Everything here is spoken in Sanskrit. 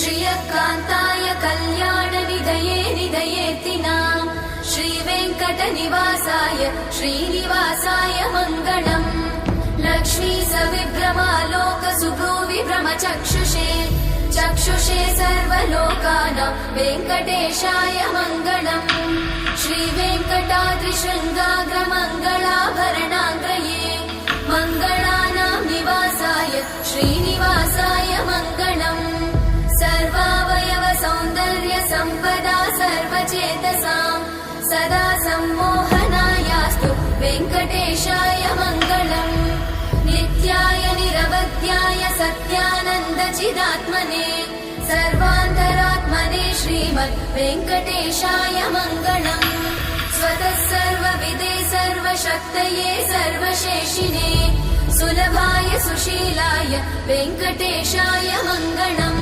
श्रियकान्ताय कल्याणनिधये निधयेतिनाम् श्रीवेङ्कटनिवासाय श्रीनिवासाय मङ्गलम्। लक्ष्मी सविभ्रमालोकसुभ्रूविभ्रमचक्षुषे चक्षुषे सर्वलोकानां वेङ्कटेशाय मङ्गलम्। श्रीवेङ्कटाद्रिशृङ्गाग्रमङ्गलाभरणाङ्गये मङ्गलानां निवासाय श्रीनिवासाय मङ्गलम्। सर्वावयव सौन्दर्य सम्पदा सर्वचेतसां सदा सम्मोहनायास्तु वेङ्कटेशाय मङ्गलम्। नित्याय निरवध्याय सत्यानन्दचिदात्मने सर्वान्तरात्मने श्रीमद् वेङ्कटेशाय मङ्गलम्। स्वतः सर्वविदे सर्वशक्तये सर्वशेषिने सुलभाय सुशीलाय वेङ्कटेशाय मङ्गलम्।